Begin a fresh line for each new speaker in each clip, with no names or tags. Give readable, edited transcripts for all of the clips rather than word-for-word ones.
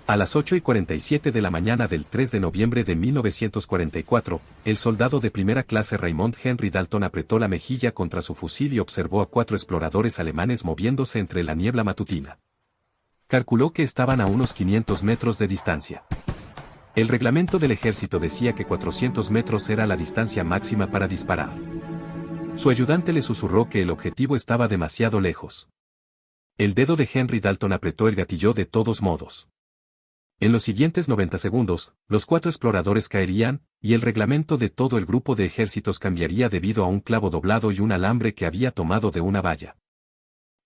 A las 8:47 de la mañana del 3 de noviembre de 1944, el soldado de primera clase Raymond Henry Dalton apretó la mejilla contra su fusil y observó a 4 exploradores alemanes moviéndose entre la niebla matutina. Calculó que estaban a unos 500 metros de distancia. El reglamento del ejército decía que 400 metros era la distancia máxima para disparar. Su ayudante le susurró que el objetivo estaba demasiado lejos. El dedo de Henry Dalton apretó el gatillo de todos modos. En los siguientes 90 segundos, los 4 exploradores caerían, y el reglamento de todo el grupo de ejércitos cambiaría debido a un clavo doblado y un alambre que había tomado de una valla.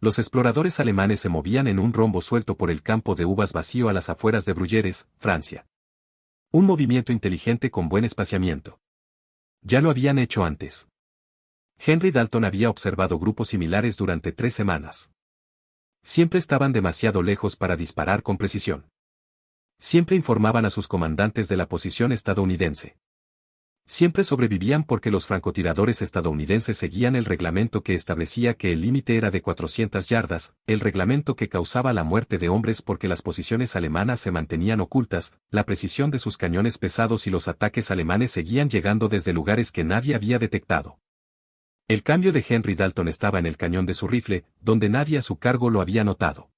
Los exploradores alemanes se movían en un rombo suelto por el campo de uvas vacío a las afueras de Bruyères, Francia. Un movimiento inteligente con buen espaciamiento. Ya lo habían hecho antes. Henry Dalton había observado grupos similares durante 3 semanas. Siempre estaban demasiado lejos para disparar con precisión. Siempre informaban a sus comandantes de la posición estadounidense. Siempre sobrevivían porque los francotiradores estadounidenses seguían el reglamento que establecía que el límite era de 400 yardas, el reglamento que causaba la muerte de hombres porque las posiciones alemanas se mantenían ocultas, la precisión de sus cañones pesados y los ataques alemanes seguían llegando desde lugares que nadie había detectado. El cambio de Henry Dalton estaba en el cañón de su rifle, donde nadie a su cargo lo había notado.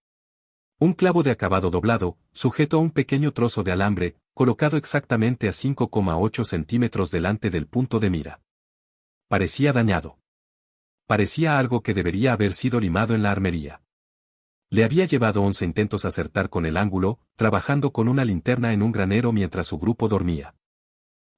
Un clavo de acabado doblado, sujeto a un pequeño trozo de alambre, colocado exactamente a 5,8 centímetros delante del punto de mira. Parecía dañado. Parecía algo que debería haber sido limado en la armería. Le había llevado 11 intentos acertar con el ángulo, trabajando con una linterna en un granero mientras su grupo dormía.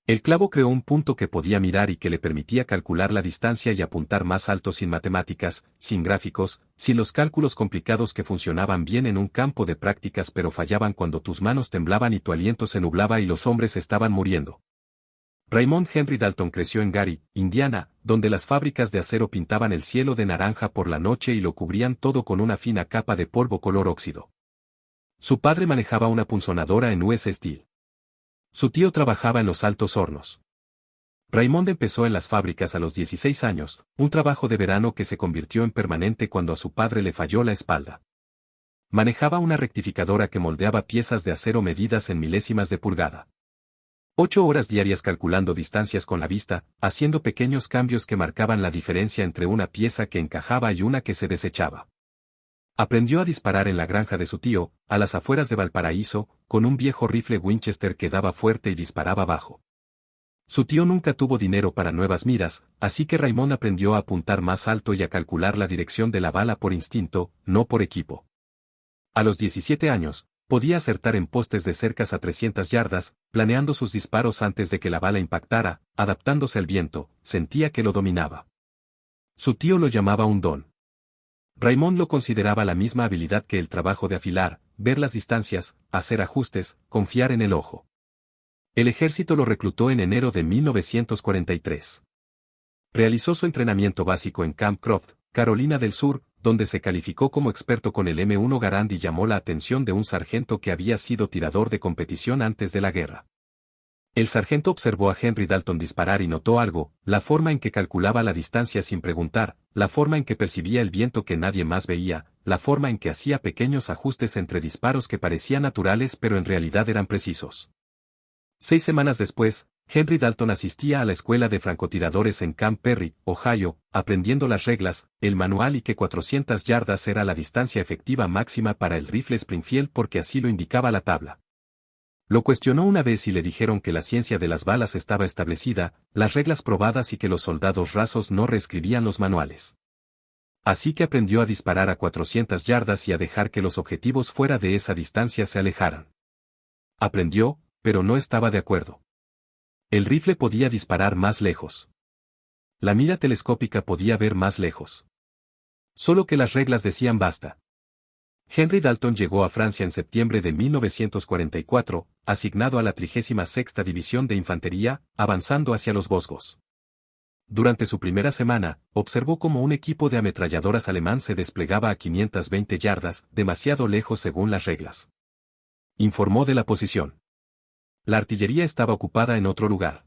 El clavo creó un punto que podía mirar y que le permitía calcular la distancia y apuntar más alto sin matemáticas, sin gráficos, sin los cálculos complicados que funcionaban bien en un campo de prácticas pero fallaban cuando tus manos temblaban y tu aliento se nublaba y los hombres estaban muriendo. Raymond Henry Dalton creció en Gary, Indiana, donde las fábricas de acero pintaban el cielo de naranja por la noche y lo cubrían todo con una fina capa de polvo color óxido. Su padre manejaba una punzonadora en US Steel. Su tío trabajaba en los altos hornos. Raymond empezó en las fábricas a los 16 años, un trabajo de verano que se convirtió en permanente cuando a su padre le falló la espalda. Manejaba una rectificadora que moldeaba piezas de acero medidas en milésimas de pulgada. 8 horas diarias calculando distancias con la vista, haciendo pequeños cambios que marcaban la diferencia entre una pieza que encajaba y una que se desechaba. Aprendió a disparar en la granja de su tío, a las afueras de Valparaíso, con un viejo rifle Winchester que daba fuerte y disparaba bajo. Su tío nunca tuvo dinero para nuevas miras, así que Raymond aprendió a apuntar más alto y a calcular la dirección de la bala por instinto, no por equipo. A los 17 años, podía acertar en postes de cercas a 300 yardas, planeando sus disparos antes de que la bala impactara, adaptándose al viento, sentía que lo dominaba. Su tío lo llamaba un don. Raymond lo consideraba la misma habilidad que el trabajo de afilar, ver las distancias, hacer ajustes, confiar en el ojo. El ejército lo reclutó en enero de 1943. Realizó su entrenamiento básico en Camp Croft, Carolina del Sur, donde se calificó como experto con el M1 Garand y llamó la atención de un sargento que había sido tirador de competición antes de la guerra. El sargento observó a Henry Dalton disparar y notó algo, la forma en que calculaba la distancia sin preguntar, la forma en que percibía el viento que nadie más veía, la forma en que hacía pequeños ajustes entre disparos que parecían naturales pero en realidad eran precisos. 6 semanas después, Henry Dalton asistía a la escuela de francotiradores en Camp Perry, Ohio, aprendiendo las reglas, el manual y que 400 yardas era la distancia efectiva máxima para el rifle Springfield porque así lo indicaba la tabla. Lo cuestionó una vez y le dijeron que la ciencia de las balas estaba establecida, las reglas probadas y que los soldados rasos no reescribían los manuales. Así que aprendió a disparar a 400 yardas y a dejar que los objetivos fuera de esa distancia se alejaran. Aprendió, pero no estaba de acuerdo. El rifle podía disparar más lejos. La mira telescópica podía ver más lejos. Solo que las reglas decían basta. Henry Dalton llegó a Francia en septiembre de 1944, asignado a la 36ª División de Infantería, avanzando hacia los Vosgos. Durante su primera semana, observó cómo un equipo de ametralladoras alemán se desplegaba a 520 yardas, demasiado lejos según las reglas. Informó de la posición. La artillería estaba ocupada en otro lugar.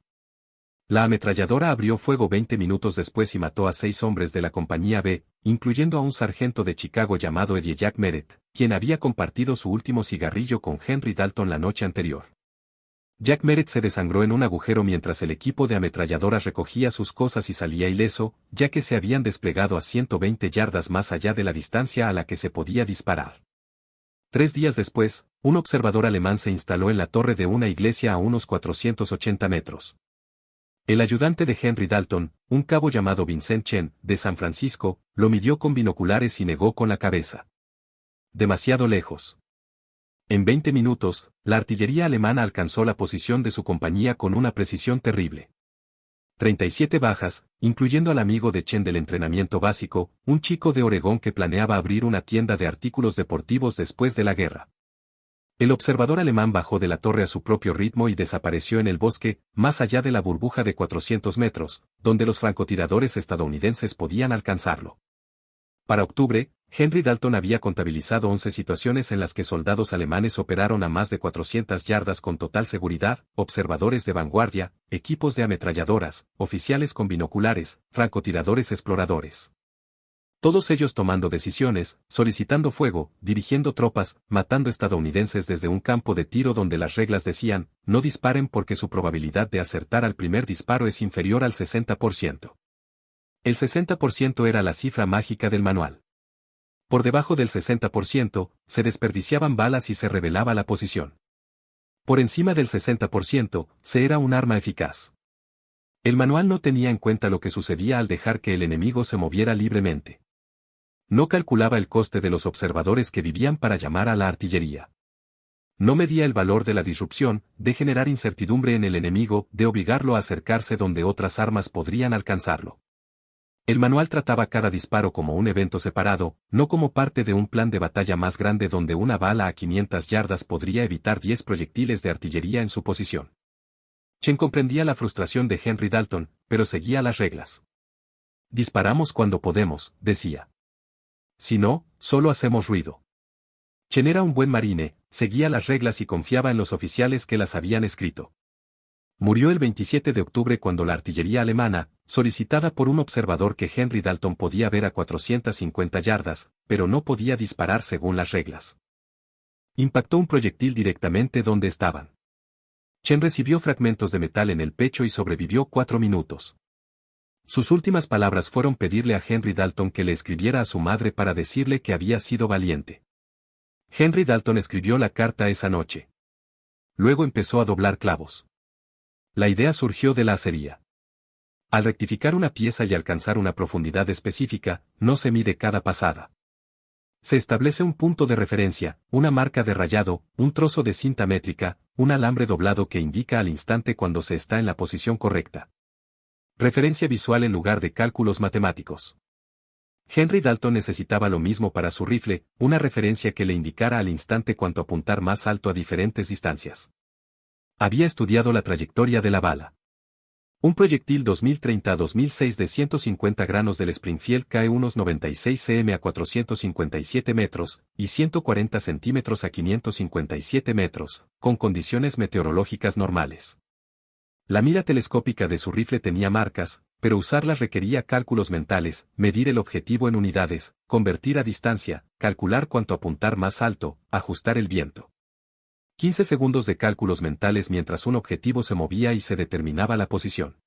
La ametralladora abrió fuego 20 minutos después y mató a 6 hombres de la compañía B, incluyendo a un sargento de Chicago llamado Eddie Jack Merritt, quien había compartido su último cigarrillo con Henry Dalton la noche anterior. Jack Merritt se desangró en un agujero mientras el equipo de ametralladoras recogía sus cosas y salía ileso, ya que se habían desplegado a 120 yardas más allá de la distancia a la que se podía disparar. 3 días después, un observador alemán se instaló en la torre de una iglesia a unos 480 metros. El ayudante de Henry Dalton, un cabo llamado Vincent Chen, de San Francisco, lo midió con binoculares y negó con la cabeza. Demasiado lejos. En 20 minutos, la artillería alemana alcanzó la posición de su compañía con una precisión terrible. 37 bajas, incluyendo al amigo de Chen del entrenamiento básico, un chico de Oregón que planeaba abrir una tienda de artículos deportivos después de la guerra. El observador alemán bajó de la torre a su propio ritmo y desapareció en el bosque, más allá de la burbuja de 400 metros, donde los francotiradores estadounidenses podían alcanzarlo. Para octubre, Henry Dalton había contabilizado 11 situaciones en las que soldados alemanes operaron a más de 400 yardas con total seguridad, observadores de vanguardia, equipos de ametralladoras, oficiales con binoculares, francotiradores exploradores. Todos ellos tomando decisiones, solicitando fuego, dirigiendo tropas, matando estadounidenses desde un campo de tiro donde las reglas decían, no disparen porque su probabilidad de acertar al primer disparo es inferior al 60%. El 60% era la cifra mágica del manual. Por debajo del 60%, se desperdiciaban balas y se revelaba la posición. Por encima del 60%, se era un arma eficaz. El manual no tenía en cuenta lo que sucedía al dejar que el enemigo se moviera libremente. No calculaba el coste de los observadores que vivían para llamar a la artillería. No medía el valor de la disrupción, de generar incertidumbre en el enemigo, de obligarlo a acercarse donde otras armas podrían alcanzarlo. El manual trataba cada disparo como un evento separado, no como parte de un plan de batalla más grande donde una bala a 500 yardas podría evitar 10 proyectiles de artillería en su posición. Chen comprendía la frustración de Henry Dalton, pero seguía las reglas. Disparamos cuando podemos, decía. Si no, solo hacemos ruido. Chen era un buen marine, seguía las reglas y confiaba en los oficiales que las habían escrito. Murió el 27 de octubre cuando la artillería alemana, solicitada por un observador que Henry Dalton podía ver a 450 yardas, pero no podía disparar según las reglas. Impactó un proyectil directamente donde estaban. Chen recibió fragmentos de metal en el pecho y sobrevivió 4 minutos. Sus últimas palabras fueron pedirle a Henry Dalton que le escribiera a su madre para decirle que había sido valiente. Henry Dalton escribió la carta esa noche. Luego empezó a doblar clavos. La idea surgió de la acería. Al rectificar una pieza y alcanzar una profundidad específica, no se mide cada pasada. Se establece un punto de referencia, una marca de rayado, un trozo de cinta métrica, un alambre doblado que indica al instante cuando se está en la posición correcta. Referencia visual en lugar de cálculos matemáticos. Henry Dalton necesitaba lo mismo para su rifle, una referencia que le indicara al instante cuánto apuntar más alto a diferentes distancias. Había estudiado la trayectoria de la bala. Un proyectil 2030-2006 de 150 granos del Springfield cae unos 96 cm a 457 metros, y 140 centímetros a 557 metros, con condiciones meteorológicas normales. La mira telescópica de su rifle tenía marcas, pero usarlas requería cálculos mentales, medir el objetivo en unidades, convertir a distancia, calcular cuánto apuntar más alto, ajustar el viento. 15 segundos de cálculos mentales mientras un objetivo se movía y se determinaba la posición.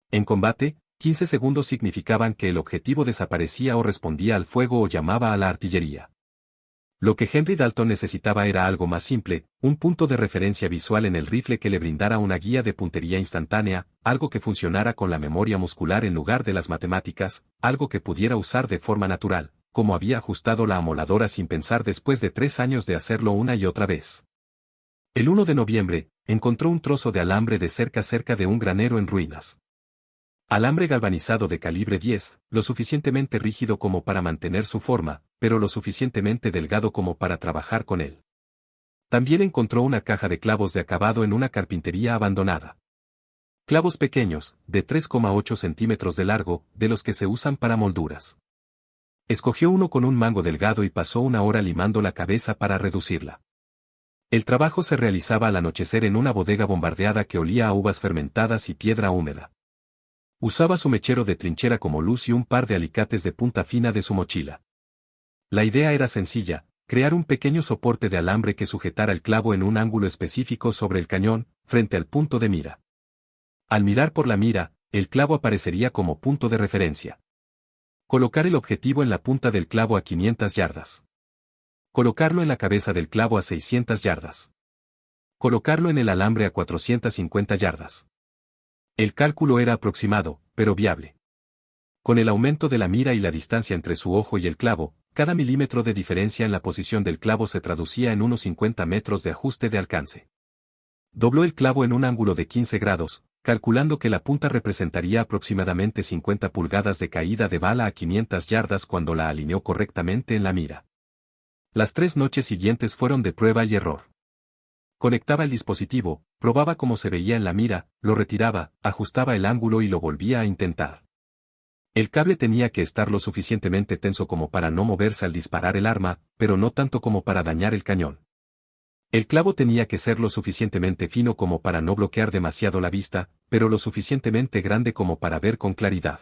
En combate, 15 segundos significaban que el objetivo desaparecía o respondía al fuego o llamaba a la artillería. Lo que Henry Dalton necesitaba era algo más simple, un punto de referencia visual en el rifle que le brindara una guía de puntería instantánea, algo que funcionara con la memoria muscular en lugar de las matemáticas, algo que pudiera usar de forma natural, como había ajustado la amoladora sin pensar después de 3 años de hacerlo una y otra vez. El 1 de noviembre, encontró un trozo de alambre de cerca de un granero en ruinas. Alambre galvanizado de calibre 10, lo suficientemente rígido como para mantener su forma, pero lo suficientemente delgado como para trabajar con él. También encontró una caja de clavos de acabado en una carpintería abandonada. Clavos pequeños, de 3,8 centímetros de largo, de los que se usan para molduras. Escogió uno con un mango delgado y pasó una hora limando la cabeza para reducirla. El trabajo se realizaba al anochecer en una bodega bombardeada que olía a uvas fermentadas y piedra húmeda. Usaba su mechero de trinchera como luz y un par de alicates de punta fina de su mochila. La idea era sencilla: crear un pequeño soporte de alambre que sujetara el clavo en un ángulo específico sobre el cañón, frente al punto de mira. Al mirar por la mira, el clavo aparecería como punto de referencia. Colocar el objetivo en la punta del clavo a 500 yardas. Colocarlo en la cabeza del clavo a 600 yardas. Colocarlo en el alambre a 450 yardas. El cálculo era aproximado, pero viable. Con el aumento de la mira y la distancia entre su ojo y el clavo, cada milímetro de diferencia en la posición del clavo se traducía en unos 50 metros de ajuste de alcance. Dobló el clavo en un ángulo de 15 grados, calculando que la punta representaría aproximadamente 50 pulgadas de caída de bala a 500 yardas cuando la alineó correctamente en la mira. Las 3 noches siguientes fueron de prueba y error. Conectaba el dispositivo, probaba cómo se veía en la mira, lo retiraba, ajustaba el ángulo y lo volvía a intentar. El cable tenía que estar lo suficientemente tenso como para no moverse al disparar el arma, pero no tanto como para dañar el cañón. El clavo tenía que ser lo suficientemente fino como para no bloquear demasiado la vista, pero lo suficientemente grande como para ver con claridad.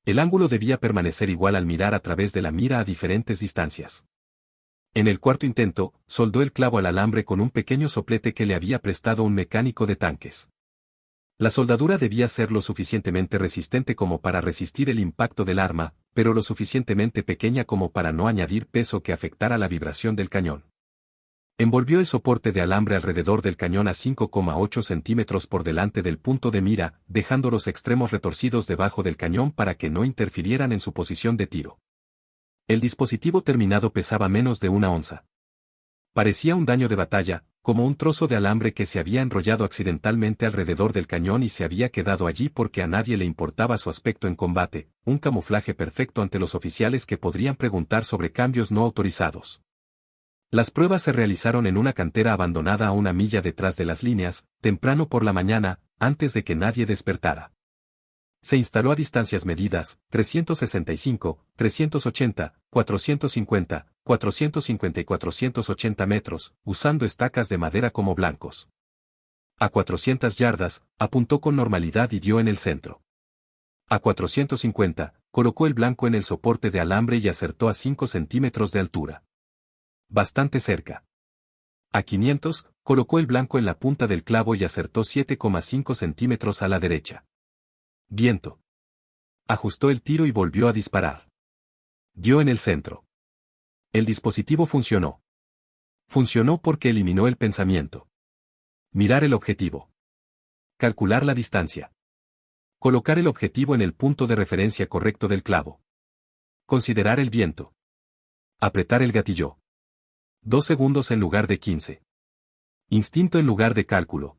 El ángulo debía permanecer igual al mirar a través de la mira a diferentes distancias. En el cuarto intento, soldó el clavo al alambre con un pequeño soplete que le había prestado un mecánico de tanques. La soldadura debía ser lo suficientemente resistente como para resistir el impacto del arma, pero lo suficientemente pequeña como para no añadir peso que afectara la vibración del cañón. Envolvió el soporte de alambre alrededor del cañón a 5,8 centímetros por delante del punto de mira, dejando los extremos retorcidos debajo del cañón para que no interfirieran en su posición de tiro. El dispositivo terminado pesaba menos de 1 onza. Parecía un daño de batalla, como un trozo de alambre que se había enrollado accidentalmente alrededor del cañón y se había quedado allí porque a nadie le importaba su aspecto en combate, un camuflaje perfecto ante los oficiales que podrían preguntar sobre cambios no autorizados. Las pruebas se realizaron en una cantera abandonada a 1 milla detrás de las líneas, temprano por la mañana, antes de que nadie despertara. Se instaló a distancias medidas, 365, 380, 450, 450 y 480 metros, usando estacas de madera como blancos. A 400 yardas, apuntó con normalidad y dio en el centro. A 450, colocó el blanco en el soporte de alambre y acertó a 5 centímetros de altura. Bastante cerca. A 500, colocó el blanco en la punta del clavo y acertó 7,5 centímetros a la derecha. Viento. Ajustó el tiro y volvió a disparar. Dio en el centro. El dispositivo funcionó. Funcionó porque eliminó el pensamiento. Mirar el objetivo. Calcular la distancia. Colocar el objetivo en el punto de referencia correcto del clavo. Considerar el viento. Apretar el gatillo. 2 segundos en lugar de 15. Instinto en lugar de cálculo.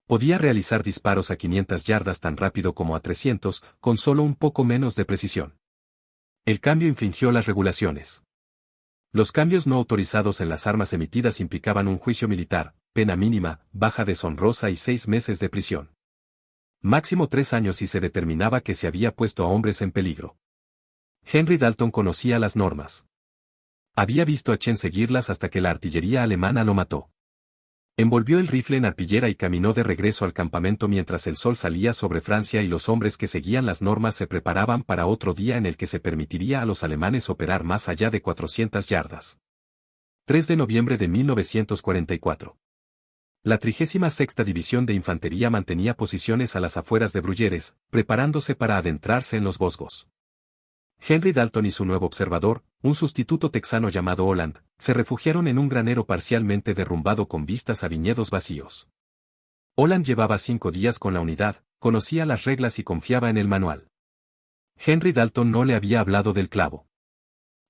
Podía realizar disparos a 500 yardas tan rápido como a 300, con solo un poco menos de precisión. El cambio infringió las regulaciones. Los cambios no autorizados en las armas emitidas implicaban un juicio militar, pena mínima, baja deshonrosa y 6 meses de prisión. Máximo 3 años si se determinaba que se había puesto a hombres en peligro. Henry Dalton conocía las normas. Había visto a Chen seguirlas hasta que la artillería alemana lo mató. Envolvió el rifle en arpillera y caminó de regreso al campamento mientras el sol salía sobre Francia y los hombres que seguían las normas se preparaban para otro día en el que se permitiría a los alemanes operar más allá de 400 yardas. 3 de noviembre de 1944. La 36ª División de Infantería mantenía posiciones a las afueras de Bruyères, preparándose para adentrarse en los Vosgos. Henry Dalton y su nuevo observador, un sustituto texano llamado Holland, se refugiaron en un granero parcialmente derrumbado con vistas a viñedos vacíos. Holland llevaba 5 días con la unidad, conocía las reglas y confiaba en el manual. Henry Dalton no le había hablado del clavo.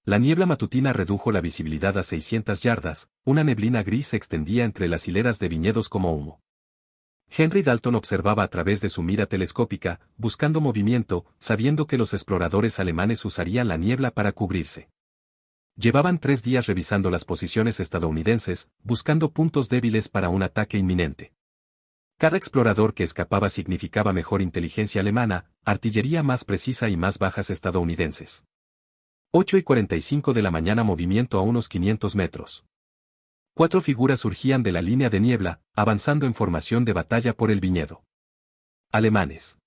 La niebla matutina redujo la visibilidad a 600 yardas, una neblina gris se extendía entre las hileras de viñedos como humo. Henry Dalton observaba a través de su mira telescópica, buscando movimiento, sabiendo que los exploradores alemanes usarían la niebla para cubrirse. Llevaban 3 días revisando las posiciones estadounidenses, buscando puntos débiles para un ataque inminente. Cada explorador que escapaba significaba mejor inteligencia alemana, artillería más precisa y más bajas estadounidenses. 8:45 de la mañana, movimiento a unos 500 metros. 4 figuras surgían de la línea de niebla, avanzando en formación de batalla por el viñedo. Alemanes.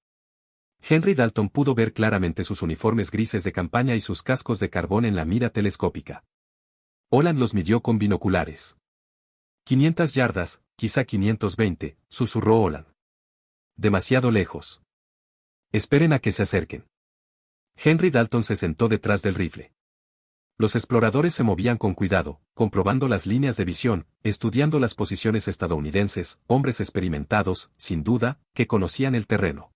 Henry Dalton pudo ver claramente sus uniformes grises de campaña y sus cascos de carbón en la mira telescópica. Holland los midió con binoculares. 500 yardas, quizá 520, susurró Holland. Demasiado lejos. Esperen a que se acerquen. Henry Dalton se sentó detrás del rifle. Los exploradores se movían con cuidado, comprobando las líneas de visión, estudiando las posiciones estadounidenses, hombres experimentados, sin duda, que conocían el terreno.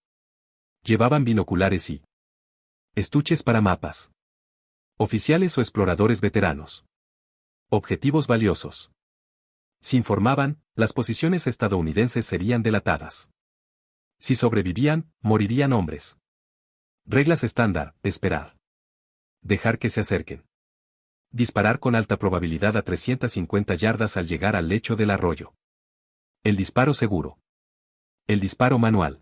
Llevaban binoculares y estuches para mapas. Oficiales o exploradores veteranos. Objetivos valiosos. Si informaban, las posiciones estadounidenses serían delatadas. Si sobrevivían, morirían hombres. Reglas estándar: esperar. Dejar que se acerquen. Disparar con alta probabilidad a 350 yardas al llegar al lecho del arroyo. El disparo seguro. El disparo manual.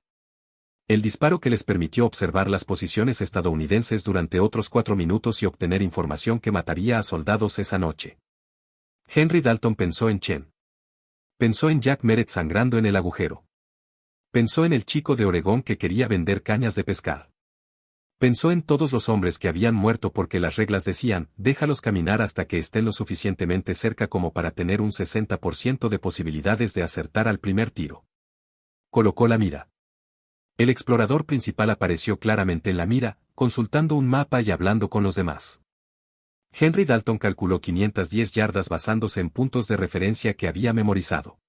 El disparo que les permitió observar las posiciones estadounidenses durante otros 4 minutos y obtener información que mataría a soldados esa noche. Henry Dalton pensó en Chen. Pensó en Jack Meret sangrando en el agujero. Pensó en el chico de Oregón que quería vender cañas de pescar. Pensó en todos los hombres que habían muerto porque las reglas decían, déjalos caminar hasta que estén lo suficientemente cerca como para tener un 60% de posibilidades de acertar al primer tiro. Colocó la mira. El explorador principal apareció claramente en la mira, consultando un mapa y hablando con los demás. Henry Dalton calculó 510 yardas basándose en puntos de referencia que había memorizado.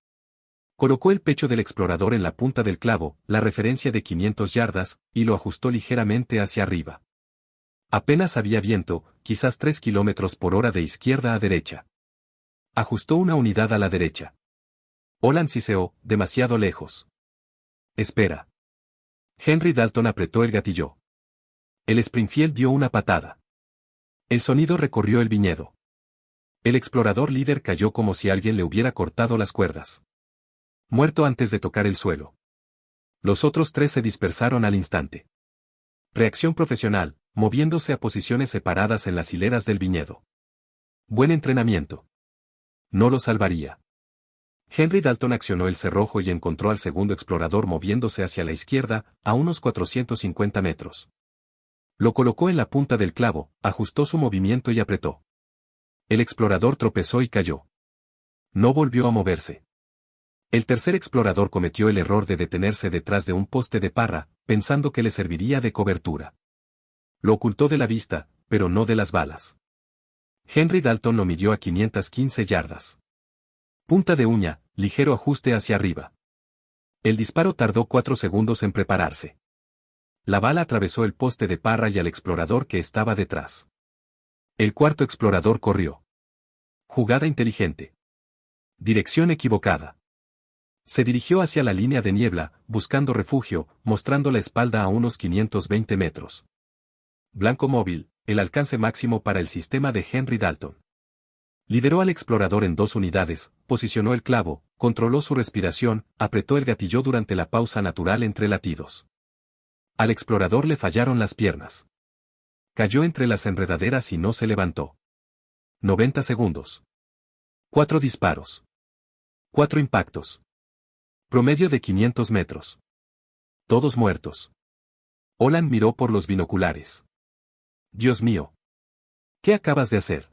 Colocó el pecho del explorador en la punta del clavo, la referencia de 500 yardas, y lo ajustó ligeramente hacia arriba. Apenas había viento, quizás 3 kilómetros por hora de izquierda a derecha. Ajustó una unidad a la derecha. Holland siseó, demasiado lejos. Espera. Henry Dalton apretó el gatillo. El Springfield dio una patada. El sonido recorrió el viñedo. El explorador líder cayó como si alguien le hubiera cortado las cuerdas. Muerto antes de tocar el suelo. Los otros 3 se dispersaron al instante. Reacción profesional, moviéndose a posiciones separadas en las hileras del viñedo. Buen entrenamiento. No lo salvaría. Henry Dalton accionó el cerrojo y encontró al segundo explorador moviéndose hacia la izquierda, a unos 450 metros. Lo colocó en la punta del clavo, ajustó su movimiento y apretó. El explorador tropezó y cayó. No volvió a moverse. El tercer explorador cometió el error de detenerse detrás de un poste de parra, pensando que le serviría de cobertura. Lo ocultó de la vista, pero no de las balas. Henry Dalton lo midió a 515 yardas. Punta de uña, ligero ajuste hacia arriba. El disparo tardó 4 segundos en prepararse. La bala atravesó el poste de parra y al explorador que estaba detrás. El cuarto explorador corrió. Jugada inteligente. Dirección equivocada. Se dirigió hacia la línea de niebla, buscando refugio, mostrando la espalda a unos 520 metros. Blanco móvil, el alcance máximo para el sistema de Henry Dalton. Lideró al explorador en 2 unidades, posicionó el clavo, controló su respiración, apretó el gatillo durante la pausa natural entre latidos. Al explorador le fallaron las piernas. Cayó entre las enredaderas y no se levantó. 90 segundos. 4 disparos. 4 impactos. Promedio de 500 metros. Todos muertos. Holland miró por los binoculares. Dios mío. ¿Qué acabas de hacer?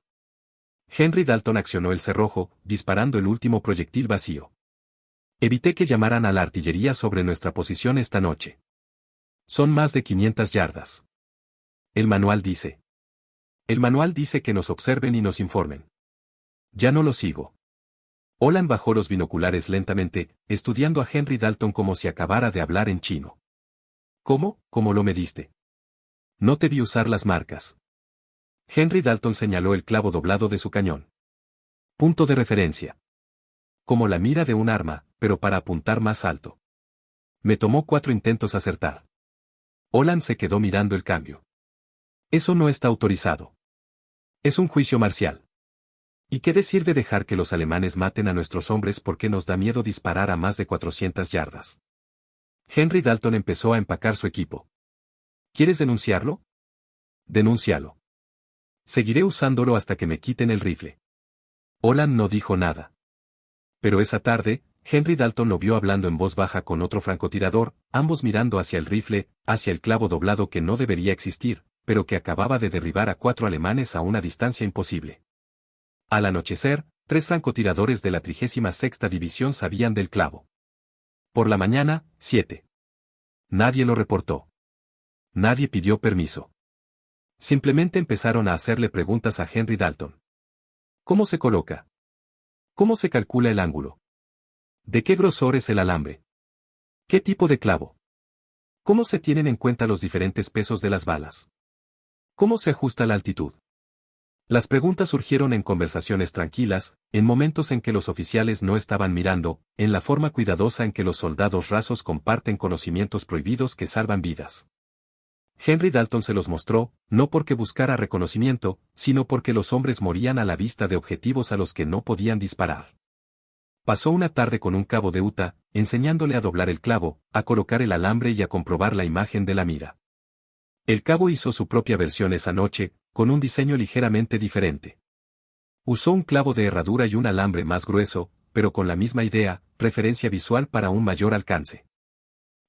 Henry Dalton accionó el cerrojo, disparando el último proyectil vacío. Evité que llamaran a la artillería sobre nuestra posición esta noche. Son más de 500 yardas. El manual dice. El manual dice que nos observen y nos informen. Ya no lo sigo. Holland bajó los binoculares lentamente, estudiando a Henry Dalton como si acabara de hablar en chino. ¿Cómo? ¿Cómo lo mediste? No te vi usar las marcas. Henry Dalton señaló el clavo doblado de su cañón. Punto de referencia. Como la mira de un arma, pero para apuntar más alto. Me tomó 4 intentos acertar. Holland se quedó mirando el cambio. Eso no está autorizado. Es un juicio marcial. ¿Y qué decir de dejar que los alemanes maten a nuestros hombres porque nos da miedo disparar a más de 400 yardas? Henry Dalton empezó a empacar su equipo. ¿Quieres denunciarlo? Denúncialo. Seguiré usándolo hasta que me quiten el rifle. Holland no dijo nada. Pero esa tarde, Henry Dalton lo vio hablando en voz baja con otro francotirador, ambos mirando hacia el rifle, hacia el clavo doblado que no debería existir, pero que acababa de derribar a 4 alemanes a una distancia imposible. Al anochecer, 3 francotiradores de la 36ª División sabían del clavo. Por la mañana, 7. Nadie lo reportó. Nadie pidió permiso. Simplemente empezaron a hacerle preguntas a Henry Dalton. ¿Cómo se coloca? ¿Cómo se calcula el ángulo? ¿De qué grosor es el alambre? ¿Qué tipo de clavo? ¿Cómo se tienen en cuenta los diferentes pesos de las balas? ¿Cómo se ajusta la altitud? Las preguntas surgieron en conversaciones tranquilas, en momentos en que los oficiales no estaban mirando, en la forma cuidadosa en que los soldados rasos comparten conocimientos prohibidos que salvan vidas. Henry Dalton se los mostró, no porque buscara reconocimiento, sino porque los hombres morían a la vista de objetivos a los que no podían disparar. Pasó una tarde con un cabo de Utah, enseñándole a doblar el clavo, a colocar el alambre y a comprobar la imagen de la mira. El cabo hizo su propia versión esa noche, con un diseño ligeramente diferente. Usó un clavo de herradura y un alambre más grueso, pero con la misma idea, referencia visual para un mayor alcance.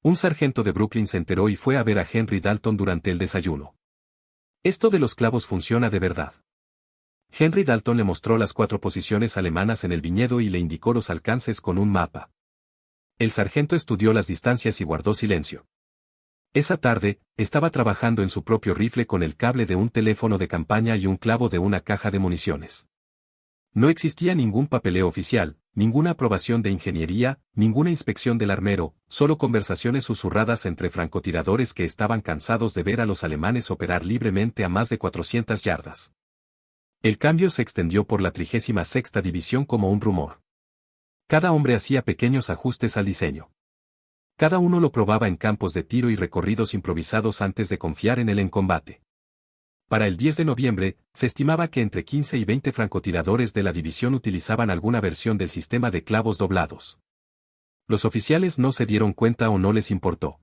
Un sargento de Brooklyn se enteró y fue a ver a Henry Dalton durante el desayuno. Esto de los clavos funciona de verdad. Henry Dalton le mostró las 4 posiciones alemanas en el viñedo y le indicó los alcances con un mapa. El sargento estudió las distancias y guardó silencio. Esa tarde, estaba trabajando en su propio rifle con el cable de un teléfono de campaña y un clavo de una caja de municiones. No existía ningún papeleo oficial, ninguna aprobación de ingeniería, ninguna inspección del armero, solo conversaciones susurradas entre francotiradores que estaban cansados de ver a los alemanes operar libremente a más de 400 yardas. El cambio se extendió por la 36ª División como un rumor. Cada hombre hacía pequeños ajustes al diseño. Cada uno lo probaba en campos de tiro y recorridos improvisados antes de confiar en él en combate. Para el 10 de noviembre, se estimaba que entre 15 y 20 francotiradores de la división utilizaban alguna versión del sistema de clavos doblados. Los oficiales no se dieron cuenta o no les importó.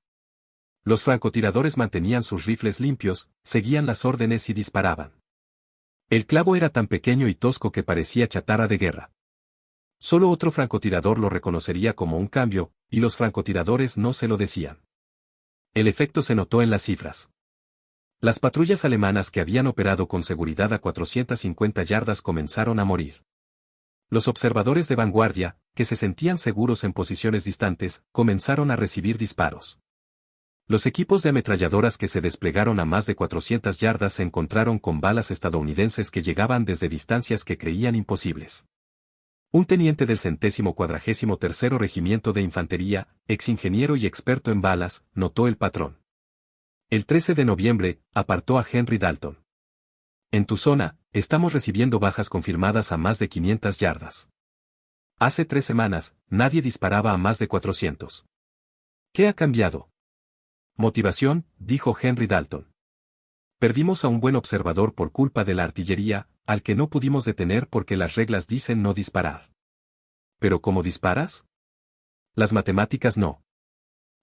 Los francotiradores mantenían sus rifles limpios, seguían las órdenes y disparaban. El clavo era tan pequeño y tosco que parecía chatarra de guerra. Solo otro francotirador lo reconocería como un cambio, y los francotiradores no se lo decían. El efecto se notó en las cifras. Las patrullas alemanas que habían operado con seguridad a 450 yardas comenzaron a morir. Los observadores de vanguardia, que se sentían seguros en posiciones distantes, comenzaron a recibir disparos. Los equipos de ametralladoras que se desplegaron a más de 400 yardas se encontraron con balas estadounidenses que llegaban desde distancias que creían imposibles. Un teniente del 143º Regimiento de Infantería, ex ingeniero y experto en balas, notó el patrón. El 13 de noviembre, apartó a Henry Dalton. En tu zona, estamos recibiendo bajas confirmadas a más de 500 yardas. Hace 3 semanas, nadie disparaba a más de 400. ¿Qué ha cambiado? Motivación, dijo Henry Dalton. Perdimos a un buen observador por culpa de la artillería, al que no pudimos detener porque las reglas dicen no disparar. ¿Pero cómo disparas? Las matemáticas no.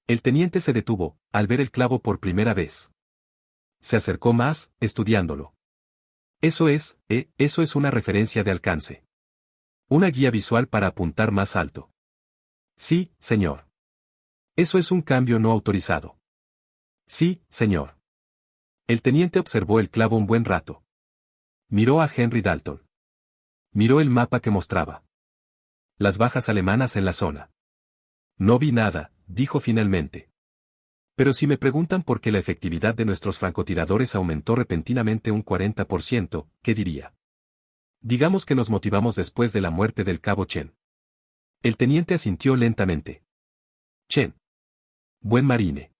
El teniente se detuvo, al ver el clavo por primera vez. Se acercó más, estudiándolo. Eso es una referencia de alcance. Una guía visual para apuntar más alto. Sí, señor. Eso es un cambio no autorizado. Sí, señor. El teniente observó el clavo un buen rato. Miró a Henry Dalton. Miró el mapa que mostraba las bajas alemanas en la zona. No vi nada, dijo finalmente. Pero si me preguntan por qué la efectividad de nuestros francotiradores aumentó repentinamente un 40%, ¿qué diría? Digamos que nos motivamos después de la muerte del cabo Chen. El teniente asintió lentamente. Chen. Buen marine.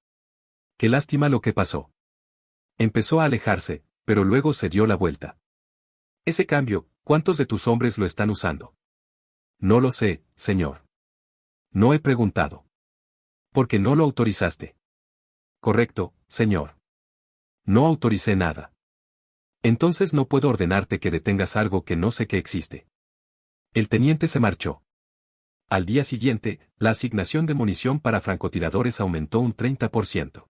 Qué lástima lo que pasó. Empezó a alejarse, pero luego se dio la vuelta. Ese cambio, ¿cuántos de tus hombres lo están usando? No lo sé, señor. No he preguntado. ¿Por qué no lo autorizaste? Correcto, señor. No autoricé nada. Entonces no puedo ordenarte que detengas algo que no sé que existe. El teniente se marchó. Al día siguiente, la asignación de munición para francotiradores aumentó un 30%.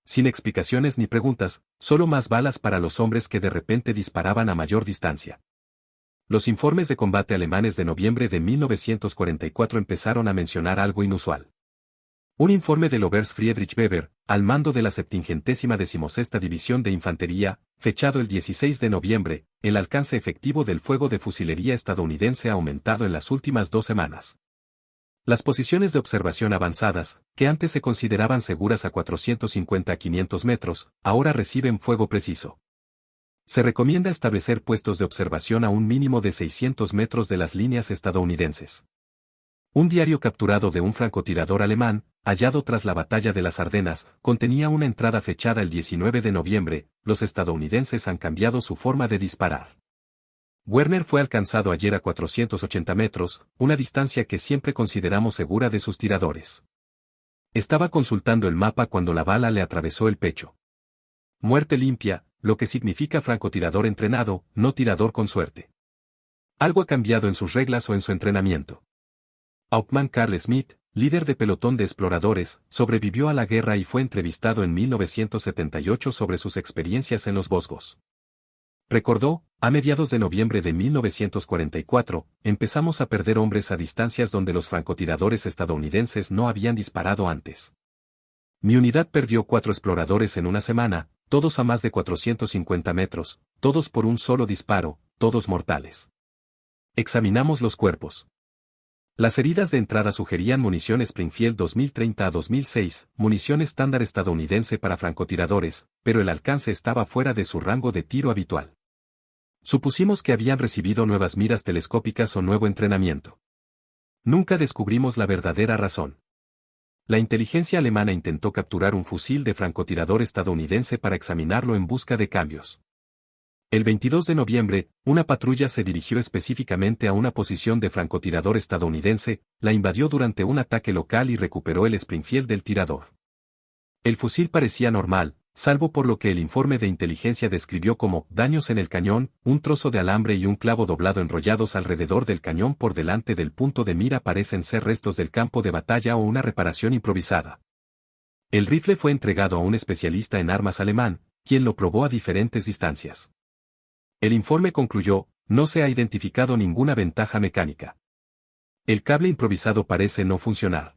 Sin explicaciones ni preguntas, solo más balas para los hombres que de repente disparaban a mayor distancia. Los informes de combate alemanes de noviembre de 1944 empezaron a mencionar algo inusual. Un informe del Oberst Friedrich Weber, al mando de la 716ª División de Infantería, fechado el 16 de noviembre, el alcance efectivo del fuego de fusilería estadounidense ha aumentado en las últimas 2 semanas. Las posiciones de observación avanzadas, que antes se consideraban seguras a 450 a 500 metros, ahora reciben fuego preciso. Se recomienda establecer puestos de observación a un mínimo de 600 metros de las líneas estadounidenses. Un diario capturado de un francotirador alemán, hallado tras la batalla de las Ardenas, contenía una entrada fechada el 19 de noviembre, los estadounidenses han cambiado su forma de disparar. Werner fue alcanzado ayer a 480 metros, una distancia que siempre consideramos segura de sus tiradores. Estaba consultando el mapa cuando la bala le atravesó el pecho. Muerte limpia, lo que significa francotirador entrenado, no tirador con suerte. Algo ha cambiado en sus reglas o en su entrenamiento. Hauptmann Carl Smith, líder de pelotón de exploradores, sobrevivió a la guerra y fue entrevistado en 1978 sobre sus experiencias en los Vosgos. Recordó, a mediados de noviembre de 1944, empezamos a perder hombres a distancias donde los francotiradores estadounidenses no habían disparado antes. Mi unidad perdió 4 exploradores en una semana, todos a más de 450 metros, todos por un solo disparo, todos mortales. Examinamos los cuerpos. Las heridas de entrada sugerían munición Springfield 2030 a 2006, munición estándar estadounidense para francotiradores, pero el alcance estaba fuera de su rango de tiro habitual. Supusimos que habían recibido nuevas miras telescópicas o nuevo entrenamiento. Nunca descubrimos la verdadera razón. La inteligencia alemana intentó capturar un fusil de francotirador estadounidense para examinarlo en busca de cambios. El 22 de noviembre, una patrulla se dirigió específicamente a una posición de francotirador estadounidense, la invadió durante un ataque local y recuperó el Springfield del tirador. El fusil parecía normal, salvo por lo que el informe de inteligencia describió como daños en el cañón, un trozo de alambre y un clavo doblado enrollados alrededor del cañón por delante del punto de mira parecen ser restos del campo de batalla o una reparación improvisada. El rifle fue entregado a un especialista en armas alemán, quien lo probó a diferentes distancias. El informe concluyó, no se ha identificado ninguna ventaja mecánica. El cable improvisado parece no funcionar.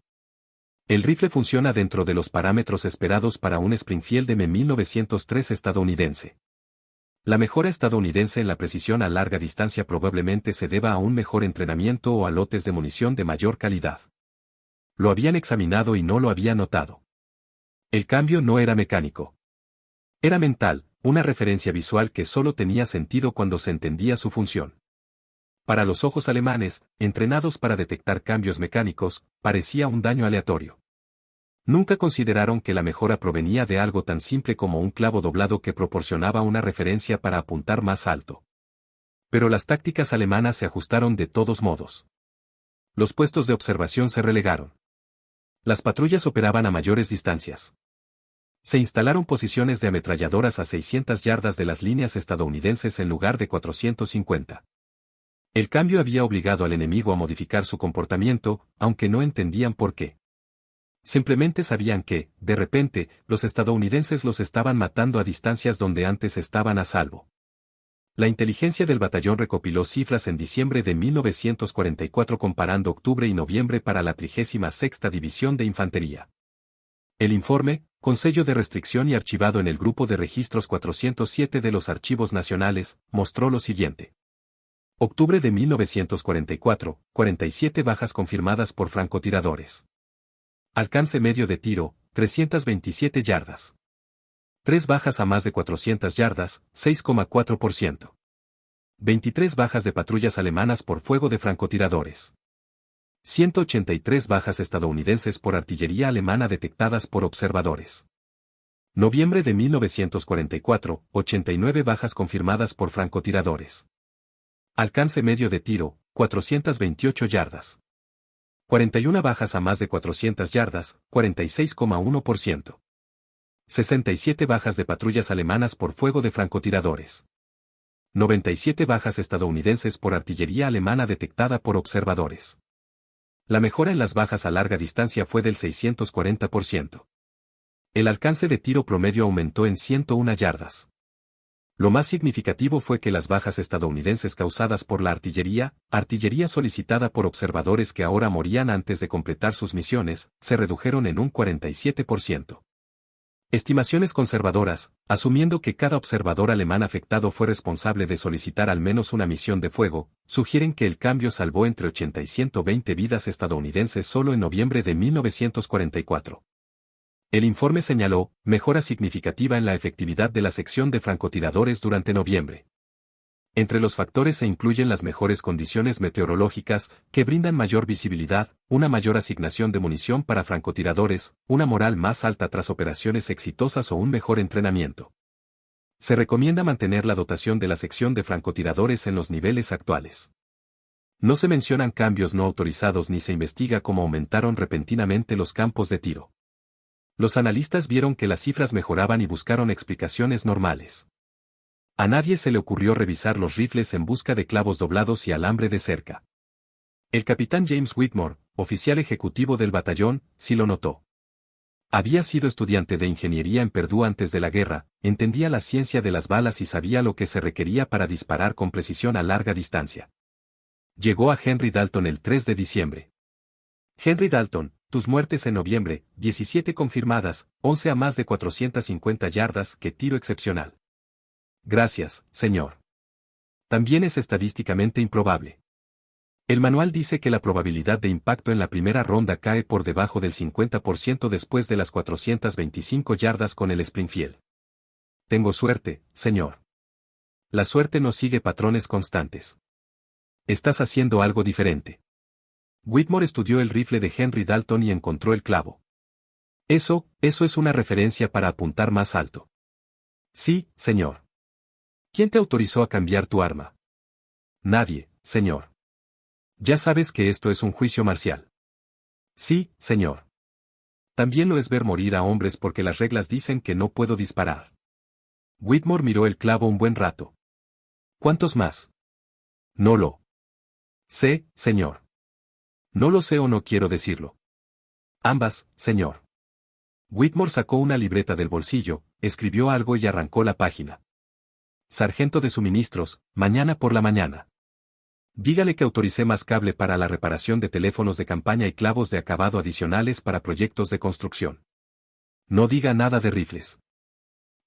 El rifle funciona dentro de los parámetros esperados para un Springfield M1903 estadounidense. La mejora estadounidense en la precisión a larga distancia probablemente se deba a un mejor entrenamiento o a lotes de munición de mayor calidad. Lo habían examinado y no lo habían notado. El cambio no era mecánico. Era mental, una referencia visual que solo tenía sentido cuando se entendía su función. Para los ojos alemanes, entrenados para detectar cambios mecánicos, parecía un daño aleatorio. Nunca consideraron que la mejora provenía de algo tan simple como un clavo doblado que proporcionaba una referencia para apuntar más alto. Pero las tácticas alemanas se ajustaron de todos modos. Los puestos de observación se relegaron. Las patrullas operaban a mayores distancias. Se instalaron posiciones de ametralladoras a 600 yardas de las líneas estadounidenses en lugar de 450. El cambio había obligado al enemigo a modificar su comportamiento, aunque no entendían por qué. Simplemente sabían que, de repente, los estadounidenses los estaban matando a distancias donde antes estaban a salvo. La inteligencia del batallón recopiló cifras en diciembre de 1944 comparando octubre y noviembre para la 36ª División de Infantería. El informe, con sello de restricción y archivado en el Grupo de Registros 407 de los Archivos Nacionales, mostró lo siguiente. Octubre de 1944, 47 bajas confirmadas por francotiradores. Alcance medio de tiro, 327 yardas. 3 bajas a más de 400 yardas, 6,4%. 23 bajas de patrullas alemanas por fuego de francotiradores. 183 bajas estadounidenses por artillería alemana detectadas por observadores. Noviembre de 1944, 89 bajas confirmadas por francotiradores. Alcance medio de tiro, 428 yardas. 41 bajas a más de 400 yardas, 46,1%. 67 bajas de patrullas alemanas por fuego de francotiradores. 97 bajas estadounidenses por artillería alemana detectada por observadores. La mejora en las bajas a larga distancia fue del 640%. El alcance de tiro promedio aumentó en 101 yardas. Lo más significativo fue que las bajas estadounidenses causadas por la artillería solicitada por observadores que ahora morían antes de completar sus misiones, se redujeron en un 47%. Estimaciones conservadoras, asumiendo que cada observador alemán afectado fue responsable de solicitar al menos una misión de fuego, sugieren que el cambio salvó entre 80 y 120 vidas estadounidenses solo en noviembre de 1944. El informe señaló mejora significativa en la efectividad de la sección de francotiradores durante noviembre. Entre los factores se incluyen las mejores condiciones meteorológicas, que brindan mayor visibilidad, una mayor asignación de munición para francotiradores, una moral más alta tras operaciones exitosas o un mejor entrenamiento. Se recomienda mantener la dotación de la sección de francotiradores en los niveles actuales. No se mencionan cambios no autorizados ni se investiga cómo aumentaron repentinamente los campos de tiro. Los analistas vieron que las cifras mejoraban y buscaron explicaciones normales. A nadie se le ocurrió revisar los rifles en busca de clavos doblados y alambre de cerca. El capitán James Whitmore, oficial ejecutivo del batallón, sí lo notó. Había sido estudiante de ingeniería en Purdue antes de la guerra, entendía la ciencia de las balas y sabía lo que se requería para disparar con precisión a larga distancia. Llegó a Henry Dalton el 3 de diciembre. Henry Dalton, tus muertes en noviembre, 17 confirmadas, 11 a más de 450 yardas, qué tiro excepcional. Gracias, señor. También es estadísticamente improbable. El manual dice que la probabilidad de impacto en la primera ronda cae por debajo del 50% después de las 425 yardas con el Springfield. Tengo suerte, señor. La suerte no sigue patrones constantes. Estás haciendo algo diferente. Whitmore estudió el rifle de Henry Dalton y encontró el clavo. Eso es una referencia para apuntar más alto. Sí, señor. ¿Quién te autorizó a cambiar tu arma? Nadie, señor. Ya sabes que esto es un juicio marcial. Sí, señor. También lo es ver morir a hombres porque las reglas dicen que no puedo disparar. Whitmore miró el clavo un buen rato. ¿Cuántos más? No lo sé, señor. No lo sé o no quiero decirlo. Ambas, señor. Whitmore sacó una libreta del bolsillo, escribió algo y arrancó la página. Sargento de suministros, mañana por la mañana. Dígale que autoricé más cable para la reparación de teléfonos de campaña y clavos de acabado adicionales para proyectos de construcción. No diga nada de rifles.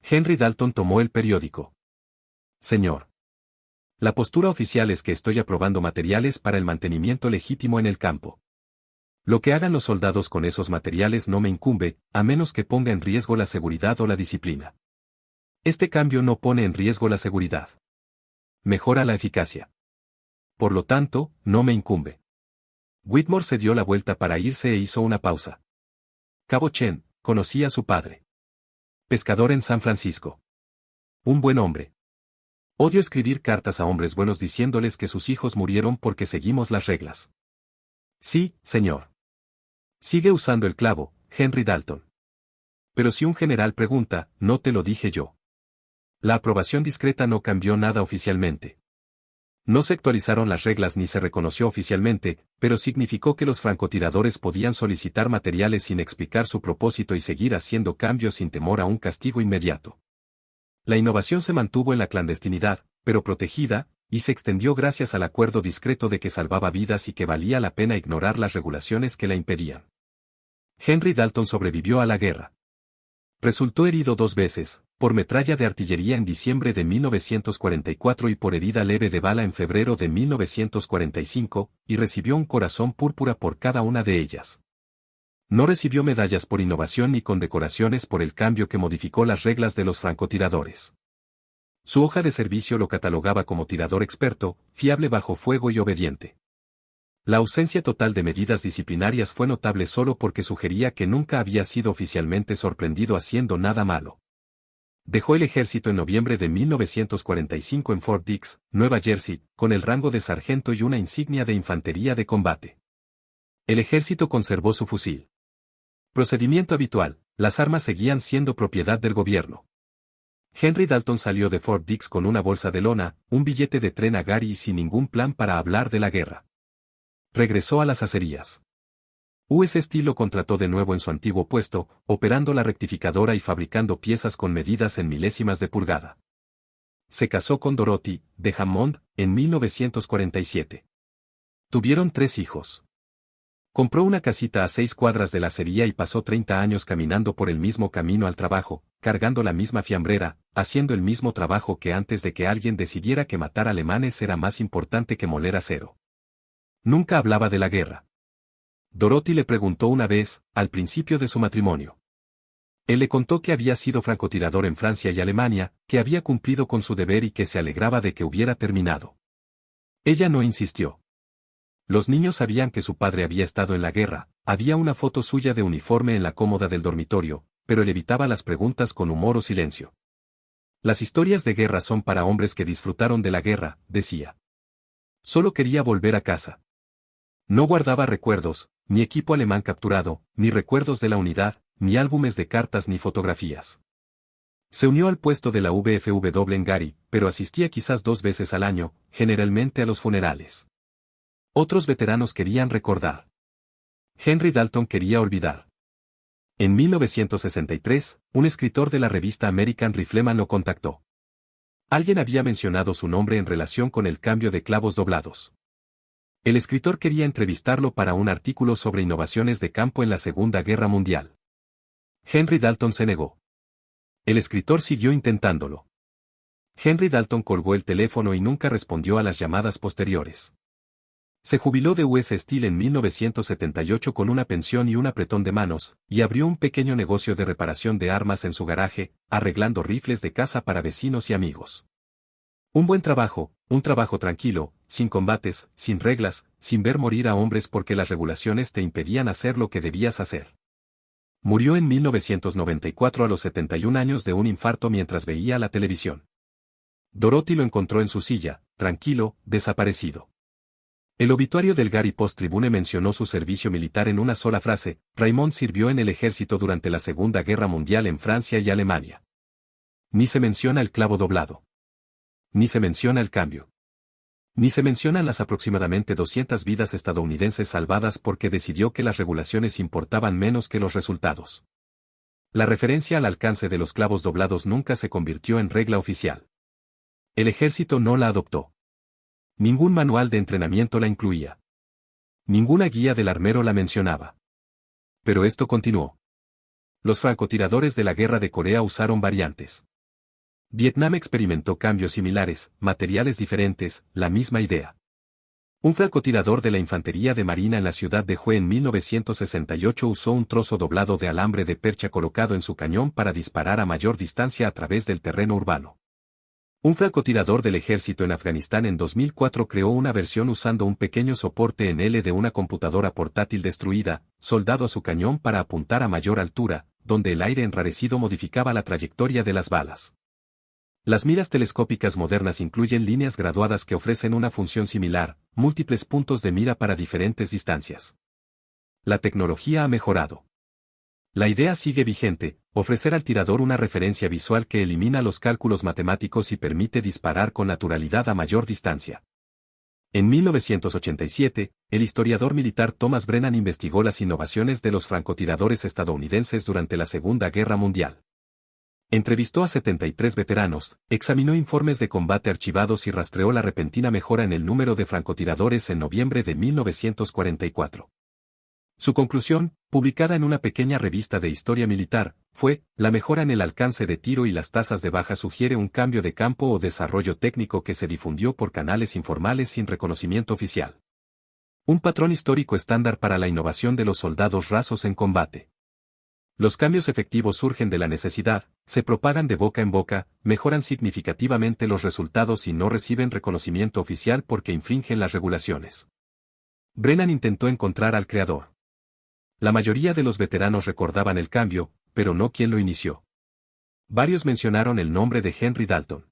Henry Dalton tomó el periódico. Señor. La postura oficial es que estoy aprobando materiales para el mantenimiento legítimo en el campo. Lo que hagan los soldados con esos materiales no me incumbe, a menos que ponga en riesgo la seguridad o la disciplina. Este cambio no pone en riesgo la seguridad. Mejora la eficacia. Por lo tanto, no me incumbe. Whitmore se dio la vuelta para irse e hizo una pausa. Cabo Chen, conocí a su padre. Pescador en San Francisco. Un buen hombre. Odio escribir cartas a hombres buenos diciéndoles que sus hijos murieron porque seguimos las reglas. Sí, señor. Sigue usando el clavo, Henry Dalton. Pero si un general pregunta, no te lo dije yo. La aprobación discreta no cambió nada oficialmente. No se actualizaron las reglas ni se reconoció oficialmente, pero significó que los francotiradores podían solicitar materiales sin explicar su propósito y seguir haciendo cambios sin temor a un castigo inmediato. La innovación se mantuvo en la clandestinidad, pero protegida, y se extendió gracias al acuerdo discreto de que salvaba vidas y que valía la pena ignorar las regulaciones que la impedían. Henry Dalton sobrevivió a la guerra. Resultó herido 2 veces, por metralla de artillería en diciembre de 1944 y por herida leve de bala en febrero de 1945, y recibió un corazón púrpura por cada una de ellas. No recibió medallas por innovación ni condecoraciones por el cambio que modificó las reglas de los francotiradores. Su hoja de servicio lo catalogaba como tirador experto, fiable bajo fuego y obediente. La ausencia total de medidas disciplinarias fue notable solo porque sugería que nunca había sido oficialmente sorprendido haciendo nada malo. Dejó el ejército en noviembre de 1945 en Fort Dix, Nueva Jersey, con el rango de sargento y una insignia de infantería de combate. El ejército conservó su fusil. Procedimiento habitual, las armas seguían siendo propiedad del gobierno. Henry Dalton salió de Fort Dix con una bolsa de lona, un billete de tren a Gary y sin ningún plan para hablar de la guerra. Regresó a las acerías. U.S. Steel lo contrató de nuevo en su antiguo puesto, operando la rectificadora y fabricando piezas con medidas en milésimas de pulgada. se casó con Dorothy, de Hammond, en 1947. Tuvieron 3 hijos. Compró una casita a 6 cuadras de la acería y pasó 30 años caminando por el mismo camino al trabajo, cargando la misma fiambrera, haciendo el mismo trabajo que antes de que alguien decidiera que matar alemanes era más importante que moler acero. Nunca hablaba de la guerra. Dorothy le preguntó una vez, al principio de su matrimonio. Él le contó que había sido francotirador en Francia y Alemania, que había cumplido con su deber y que se alegraba de que hubiera terminado. Ella no insistió. Los niños sabían que su padre había estado en la guerra, había una foto suya de uniforme en la cómoda del dormitorio, pero él evitaba las preguntas con humor o silencio. Las historias de guerra son para hombres que disfrutaron de la guerra, decía. Solo quería volver a casa. No guardaba recuerdos, ni equipo alemán capturado, ni recuerdos de la unidad, ni álbumes de cartas ni fotografías. Se unió al puesto de la VFW en Gary, pero asistía quizás 2 veces al año, generalmente a los funerales. Otros veteranos querían recordar. Henry Dalton quería olvidar. En 1963, un escritor de la revista American Rifleman lo contactó. Alguien había mencionado su nombre en relación con el cambio de clavos doblados. El escritor quería entrevistarlo para un artículo sobre innovaciones de campo en la Segunda Guerra Mundial. Henry Dalton se negó. El escritor siguió intentándolo. Henry Dalton colgó el teléfono y nunca respondió a las llamadas posteriores. Se jubiló de US Steel en 1978 con una pensión y un apretón de manos, y abrió un pequeño negocio de reparación de armas en su garaje, arreglando rifles de caza para vecinos y amigos. Un buen trabajo, un trabajo tranquilo, sin combates, sin reglas, sin ver morir a hombres porque las regulaciones te impedían hacer lo que debías hacer. Murió en 1994 a los 71 años de un infarto mientras veía la televisión. Dorothy lo encontró en su silla, tranquilo, desaparecido. El obituario del Gary Post-Tribune mencionó su servicio militar en una sola frase: Raymond sirvió en el ejército durante la Segunda Guerra Mundial en Francia y Alemania. Ni se menciona el clavo doblado. Ni se menciona el cambio. Ni se mencionan las aproximadamente 200 vidas estadounidenses salvadas porque decidió que las regulaciones importaban menos que los resultados. La referencia al alcance de los clavos doblados nunca se convirtió en regla oficial. El ejército no la adoptó. Ningún manual de entrenamiento la incluía. Ninguna guía del armero la mencionaba. Pero esto continuó. Los francotiradores de la guerra de Corea usaron variantes. Vietnam experimentó cambios similares, materiales diferentes, la misma idea. Un francotirador de la Infantería de Marina en la ciudad de Hue en 1968 usó un trozo doblado de alambre de percha colocado en su cañón para disparar a mayor distancia a través del terreno urbano. Un francotirador del ejército en Afganistán en 2004 creó una versión usando un pequeño soporte en L de una computadora portátil destruida, soldado a su cañón para apuntar a mayor altura, donde el aire enrarecido modificaba la trayectoria de las balas. Las miras telescópicas modernas incluyen líneas graduadas que ofrecen una función similar, múltiples puntos de mira para diferentes distancias. La tecnología ha mejorado. La idea sigue vigente: ofrecer al tirador una referencia visual que elimina los cálculos matemáticos y permite disparar con naturalidad a mayor distancia. En 1987, el historiador militar Thomas Brennan investigó las innovaciones de los francotiradores estadounidenses durante la Segunda Guerra Mundial. Entrevistó a 73 veteranos, examinó informes de combate archivados y rastreó la repentina mejora en el número de francotiradores en noviembre de 1944. Su conclusión, publicada en una pequeña revista de historia militar, fue: la mejora en el alcance de tiro y las tasas de baja sugiere un cambio de campo o desarrollo técnico que se difundió por canales informales sin reconocimiento oficial. Un patrón histórico estándar para la innovación de los soldados rasos en combate. Los cambios efectivos surgen de la necesidad, se propagan de boca en boca, mejoran significativamente los resultados y no reciben reconocimiento oficial porque infringen las regulaciones. Brennan intentó encontrar al creador. La mayoría de los veteranos recordaban el cambio, pero no quién lo inició. Varios mencionaron el nombre de Henry Dalton.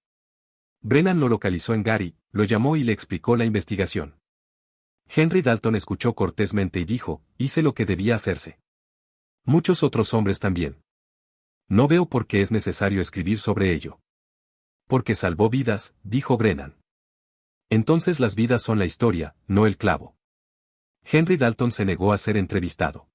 Brennan lo localizó en Gary, lo llamó y le explicó la investigación. Henry Dalton escuchó cortésmente y dijo: hice lo que debía hacerse. Muchos otros hombres también. No veo por qué es necesario escribir sobre ello. Porque salvó vidas, dijo Brennan. Entonces las vidas son la historia, no el clavo. Henry Dalton se negó a ser entrevistado.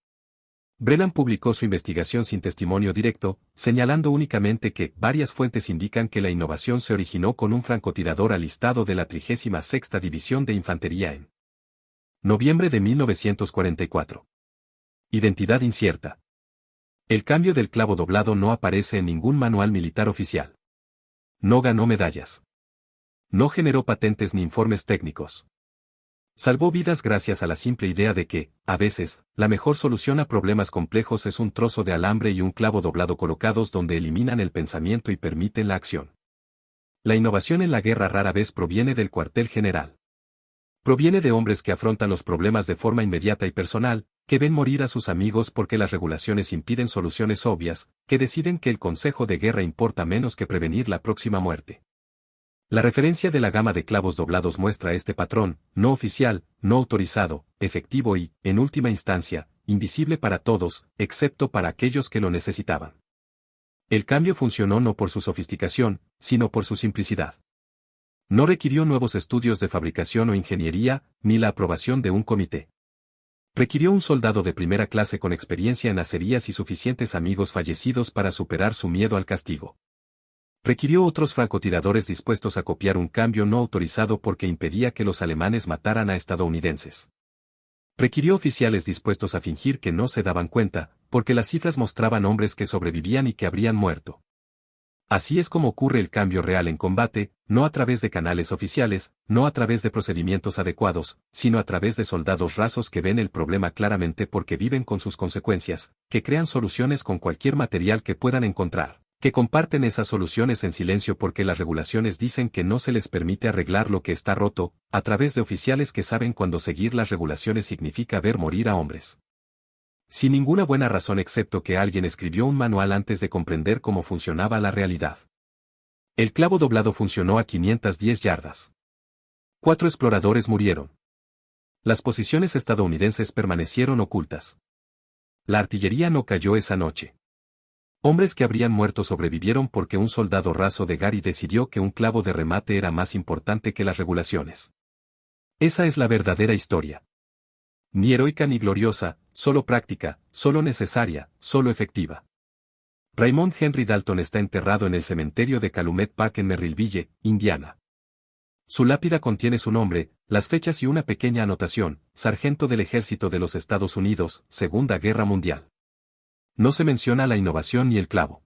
Brennan publicó su investigación sin testimonio directo, señalando únicamente que varias fuentes indican que la innovación se originó con un francotirador alistado de la 36ª División de Infantería en noviembre de 1944. Identidad incierta. El cambio del clavo doblado no aparece en ningún manual militar oficial. No ganó medallas. No generó patentes ni informes técnicos. Salvó vidas gracias a la simple idea de que, a veces, la mejor solución a problemas complejos es un trozo de alambre y un clavo doblado colocados donde eliminan el pensamiento y permiten la acción. La innovación en la guerra rara vez proviene del cuartel general. Proviene de hombres que afrontan los problemas de forma inmediata y personal, que ven morir a sus amigos porque las regulaciones impiden soluciones obvias, que deciden que el consejo de guerra importa menos que prevenir la próxima muerte. La referencia de la gama de clavos doblados muestra este patrón, no oficial, no autorizado, efectivo y, en última instancia, invisible para todos, excepto para aquellos que lo necesitaban. El cambio funcionó no por su sofisticación, sino por su simplicidad. No requirió nuevos estudios de fabricación o ingeniería, ni la aprobación de un comité. Requirió un soldado de primera clase con experiencia en acerías y suficientes amigos fallecidos para superar su miedo al castigo. Requirió otros francotiradores dispuestos a copiar un cambio no autorizado porque impedía que los alemanes mataran a estadounidenses. Requirió oficiales dispuestos a fingir que no se daban cuenta, porque las cifras mostraban hombres que sobrevivían y que habrían muerto. Así es como ocurre el cambio real en combate, no a través de canales oficiales, no a través de procedimientos adecuados, sino a través de soldados rasos que ven el problema claramente porque viven con sus consecuencias, que crean soluciones con cualquier material que puedan encontrar, que comparten esas soluciones en silencio porque las regulaciones dicen que no se les permite arreglar lo que está roto, a través de oficiales que saben cuando seguir las regulaciones significa ver morir a hombres. Sin ninguna buena razón excepto que alguien escribió un manual antes de comprender cómo funcionaba la realidad. El clavo doblado funcionó a 510 yardas. 4 exploradores murieron. Las posiciones estadounidenses permanecieron ocultas. La artillería no cayó esa noche. Hombres que habrían muerto sobrevivieron porque un soldado raso de Gary decidió que un clavo de remate era más importante que las regulaciones. Esa es la verdadera historia. Ni heroica ni gloriosa, solo práctica, solo necesaria, solo efectiva. Raymond Henry Dalton está enterrado en el cementerio de Calumet Park en Merrillville, Indiana. Su lápida contiene su nombre, las fechas y una pequeña anotación, sargento del Ejército de los Estados Unidos, Segunda Guerra Mundial. No se menciona la innovación ni el clavo.